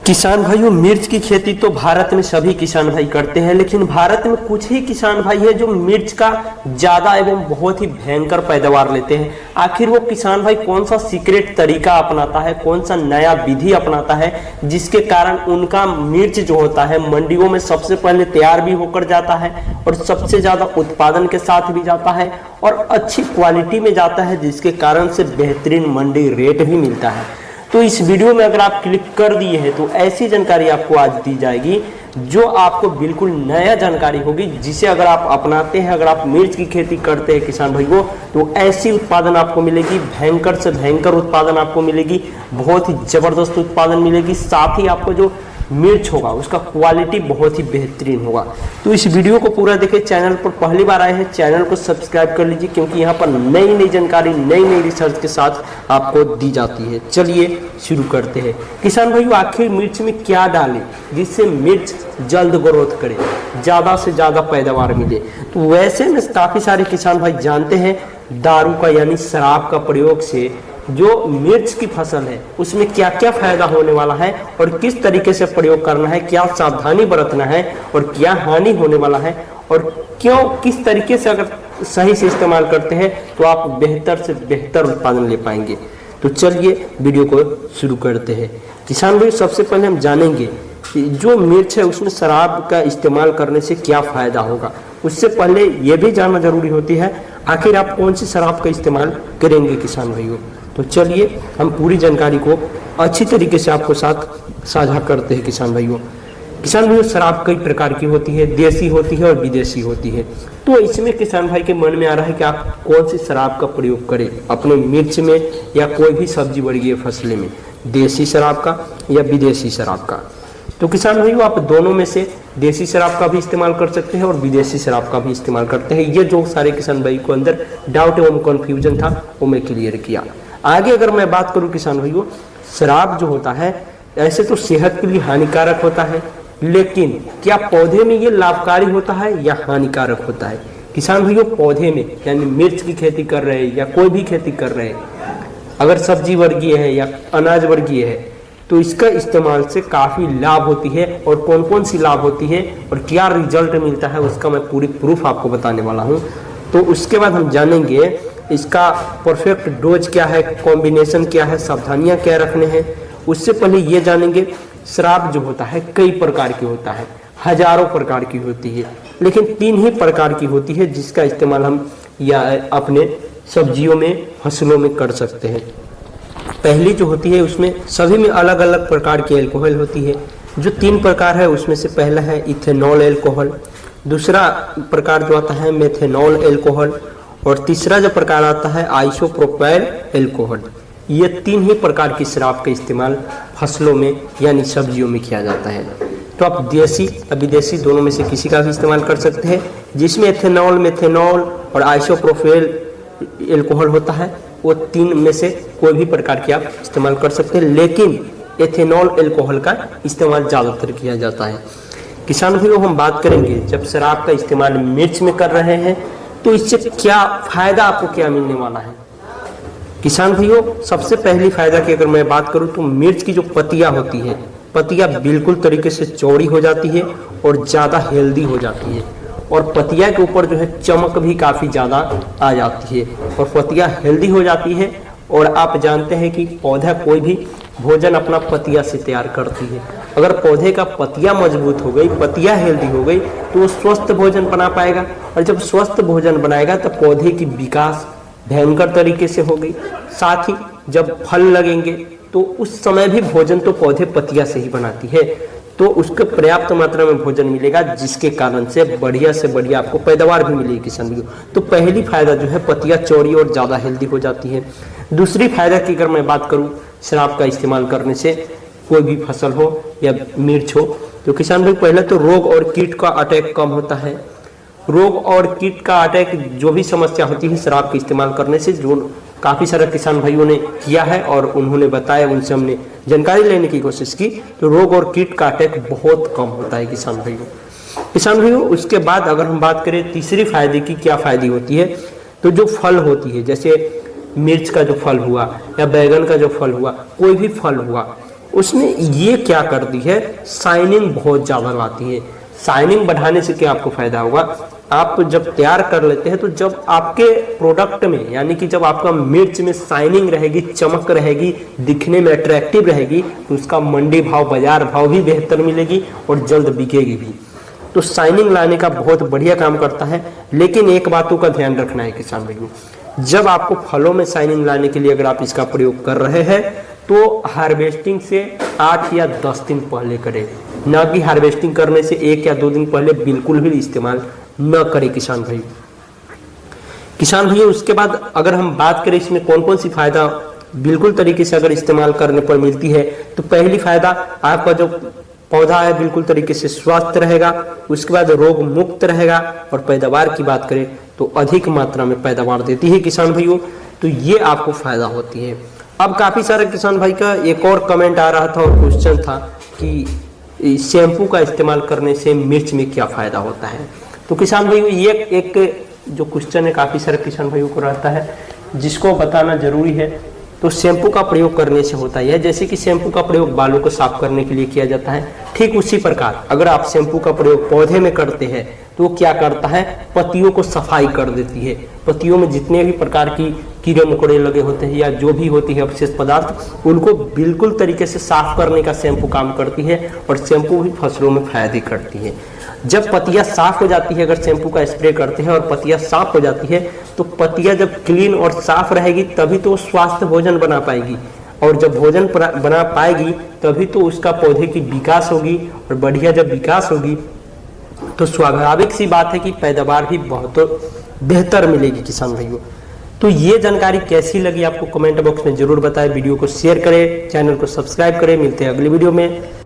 किसान भाइयों, मिर्च की खेती तो भारत में सभी किसान भाई करते हैं, लेकिन भारत में कुछ ही किसान भाई है जो मिर्च का ज्यादा एवं बहुत ही भयंकर पैदावार लेते हैं। आखिर वो किसान भाई कौन सा सीक्रेट तरीका अपनाता है, कौन सा नया विधि अपनाता है जिसके कारण उनका मिर्च जो होता है मंडियों में सबसे पहले तैयार भी होकर जाता है और सबसे ज्यादा उत्पादन के साथ भी जाता है और अच्छी क्वालिटी में जाता है, जिसके कारण से बेहतरीन मंडी रेट भी मिलता है। तो इस वीडियो में अगर आप क्लिक कर दिए हैं तो ऐसी जानकारी आपको आज दी जाएगी जो आपको बिल्कुल नया जानकारी होगी, जिसे अगर आप अपनाते हैं, अगर आप मिर्च की खेती करते हैं किसान भाइयों, तो ऐसी उत्पादन आपको मिलेगी, भयंकर से भयंकर उत्पादन आपको मिलेगी, बहुत ही जबरदस्त उत्पादन मिलेगी। साथ ही आपको जो मिर्च होगा उसका क्वालिटी बहुत ही बेहतरीन होगा। तो इस वीडियो को पूरा देखें। चैनल पर पहली बार आए हैं, चैनल को सब्सक्राइब कर लीजिए, क्योंकि यहाँ पर नई नई जानकारी, नई नई रिसर्च के साथ आपको दी जाती है। चलिए शुरू करते हैं। किसान भाइयों, आखिर मिर्च में क्या डालें जिससे मिर्च जल्द ग्रोथ करे, ज़्यादा से ज़्यादा पैदावार मिले? तो वैसे में काफ़ी सारे किसान भाई जानते हैं दारू का यानी शराब का प्रयोग से जो मिर्च की फसल है उसमें क्या क्या फायदा होने वाला है और किस तरीके से प्रयोग करना है, क्या सावधानी बरतना है और क्या हानि होने वाला है, और क्यों, किस तरीके से अगर सही से इस्तेमाल करते हैं तो आप बेहतर से बेहतर उत्पादन ले पाएंगे। तो चलिए वीडियो को शुरू करते हैं। किसान भाई, सबसे पहले हम जानेंगे कि जो मिर्च है उसमें शराब का इस्तेमाल करने से क्या फायदा होगा। उससे पहले ये भी जानना जरूरी होती है आखिर आप कौन सी शराब का इस्तेमाल करेंगे किसान भाइयों। तो चलिए हम पूरी जानकारी को अच्छी तरीके से आपको साथ साझा करते हैं किसान भाइयों। किसान भाइयों, शराब कई प्रकार की होती है, देसी होती है और विदेशी होती है। तो इसमें किसान भाई के मन में आ रहा है कि आप कौन सी शराब का प्रयोग करें अपने मिर्च में या कोई भी सब्जी वर्गीय फसलें में, देसी शराब का या विदेशी शराब का। तो किसान भाइयों, आप दोनों में से देसी शराब का भी इस्तेमाल कर सकते हैं और विदेशी शराब का भी इस्तेमाल करते हैं। ये जो सारे किसान भाई को अंदर डाउट एवं कन्फ्यूजन था वो मैं क्लियर किया। आगे अगर मैं बात करूं किसान भाइयों, शराब जो होता है ऐसे तो सेहत के लिए हानिकारक होता है, लेकिन क्या पौधे में ये लाभकारी होता है या हानिकारक होता है? किसान भाइयों, पौधे में यानी मिर्च की खेती कर रहे हैं या कोई भी खेती कर रहे हैं, अगर सब्जी वर्गीय है या अनाज वर्गीय है, तो इसका इस्तेमाल से काफ़ी लाभ होती है। और कौन कौन सी लाभ होती है और क्या रिजल्ट मिलता है उसका मैं पूरी प्रूफ आपको बताने वाला हूँ। तो उसके बाद हम जानेंगे इसका परफेक्ट डोज क्या है, कॉम्बिनेशन क्या है, सावधानियाँ क्या रखने हैं। उससे पहले ये जानेंगे शराब जो होता है कई प्रकार की होता है, हजारों प्रकार की होती है, लेकिन 3 ही प्रकार की होती है जिसका इस्तेमाल हम या अपने सब्जियों में, फसलों में कर सकते हैं। पहली जो होती है उसमें सभी में अलग अलग प्रकार की एल्कोहल होती है। जो 3 प्रकार है उसमें से पहला है इथेनॉल एल्कोहल, दूसरा प्रकार जो आता है मेथेनॉल एल्कोहल, और तीसरा जो प्रकार आता है आइसोप्रोपाइल एल्कोहल। ये 3 ही प्रकार की शराब का इस्तेमाल फसलों में यानी सब्जियों में किया जाता है। तो आप देसी या विदेशी दोनों में से किसी का भी इस्तेमाल कर सकते हैं। जिसमें एथेनॉल, मेथेनॉल और आइसोप्रोपाइल एल्कोहल होता है वो 3 में से कोई भी प्रकार की आप इस्तेमाल कर सकते हैं, लेकिन एथेनॉल एल्कोहल का इस्तेमाल ज़्यादातर किया जाता है। किसान भाइयों, हम बात करेंगे जब शराब का इस्तेमाल मिर्च में कर रहे हैं तो इससे क्या फायदा, आपको क्या मिलने वाला है। किसान भाइयों, सबसे पहली फायदा की अगर मैं बात करूं तो मिर्च की जो पत्तियां होती है, पत्तियां बिल्कुल तरीके से चौड़ी हो जाती है और ज़्यादा हेल्दी हो जाती है, और पत्तियां के ऊपर जो है चमक भी काफ़ी ज़्यादा आ जाती है और पत्तियां हेल्दी हो जाती है। और आप जानते हैं कि पौधा कोई भी भोजन अपना पत्तियां से तैयार करती है। अगर पौधे का पत्तियां मजबूत हो गई, पत्तियां हेल्दी हो गई, तो वो स्वस्थ भोजन बना पाएगा, और जब स्वस्थ भोजन बनाएगा तो पौधे की विकास भयंकर तरीके से होगी। साथ ही जब फल लगेंगे तो उस समय भी भोजन तो पौधे पत्तियां से ही बनाती है, तो उसको पर्याप्त मात्रा में भोजन मिलेगा, जिसके कारण से बढ़िया से बढ़िया आपको पैदावार भी मिलेगी किसान भाइयों। तो पहली फायदा जो है पत्तियां चौड़ी और ज़्यादा हेल्दी हो जाती है। दूसरी फायदा की अगर मैं बात करूं शराब का इस्तेमाल करने से, कोई भी फसल हो या मिर्च हो, तो किसान भाई पहले तो रोग और कीट का अटैक कम होता है। रोग और कीट का अटैक जो भी समस्या होती है शराब के इस्तेमाल करने से, जो काफ़ी सारे किसान भाइयों ने किया है और उन्होंने बताया, उनसे हमने जानकारी लेने की कोशिश की, तो रोग और कीट का अटैक बहुत कम होता है किसान भाइयों। उसके बाद अगर हम बात करें तीसरी फायदे की, क्या फायदे होती है, तो जो फल होती है, जैसे मिर्च का जो फल हुआ या बैगन का जो फल हुआ, कोई भी फल हुआ, उसने ये क्या कर दी है, शाइनिंग बहुत ज़्यादा लाती है। शाइनिंग बढ़ाने से क्या आपको फायदा होगा, आप जब तैयार कर लेते हैं तो जब आपके प्रोडक्ट में यानी कि जब आपका मिर्च में शाइनिंग रहेगी, चमक रहेगी, दिखने में अट्रैक्टिव रहेगी, तो उसका मंडी भाव, बाजार भाव भी बेहतर मिलेगी और जल्द बिकेगी भी। तो शाइनिंग लाने का बहुत बढ़िया काम करता है। लेकिन एक बातों का ध्यान रखना है किसान भाइयों, जब आपको फलों में शाइनिंग लाने के लिए अगर आप इसका प्रयोग कर रहे हैं तो हार्वेस्टिंग से 8 या 10 दिन पहले करें, ना कि हार्वेस्टिंग करने से 1 या 2 दिन पहले बिल्कुल भी इस्तेमाल न करें किसान भाई। उसके बाद अगर हम बात करें इसमें कौन कौन सी फायदा बिल्कुल तरीके से अगर इस्तेमाल करने पर मिलती है, तो पहली फायदा आपका जो पौधा है बिल्कुल तरीके से स्वस्थ रहेगा, उसके बाद रोग मुक्त रहेगा, और पैदावार की बात करें तो अधिक मात्रा में पैदावार देती है किसान भाइयों। तो ये आपको फायदा होती है। अब काफी सारे किसान भाई का एक और कमेंट आ रहा था और क्वेश्चन था कि शैम्पू का इस्तेमाल करने से मिर्च में क्या फायदा होता है। तो किसान भाइयों ये एक जो क्वेश्चन है काफी सारे किसान भाइयों को रहता है, जिसको बताना जरूरी है। तो शैम्पू का प्रयोग करने से होता है, जैसे कि शैम्पू का प्रयोग बालों को साफ करने के लिए किया जाता है, ठीक उसी प्रकार अगर आप शैम्पू का प्रयोग पौधे में करते हैं तो वो क्या करता है, पत्तियों को सफाई कर देती है। पत्तियों में जितने भी प्रकार की कीड़े मकोड़े लगे होते हैं या जो भी होती है अवशेष पदार्थ, उनको बिल्कुल तरीके से साफ करने का शैम्पू काम करती है, और शैम्पू भी फसलों में फायदे करती है। जब पत्तियां साफ हो जाती है, अगर शैम्पू का स्प्रे करते हैं और पत्तियां साफ हो जाती है, तो पत्तियां जब क्लीन और साफ रहेगी तभी तो स्वास्थ्य भोजन बना पाएगी, और जब भोजन बना पाएगी तभी तो उसका पौधे की विकास होगी, और बढ़िया जब विकास होगी तो स्वाभाविक सी बात है कि पैदावार भी बहुत बेहतर मिलेगी किसान भाइयों। तो ये जानकारी कैसी लगी आपको कमेंट बॉक्स में जरूर बताएं, वीडियो को शेयर करें, चैनल को सब्सक्राइब करें। मिलते हैं अगली वीडियो में।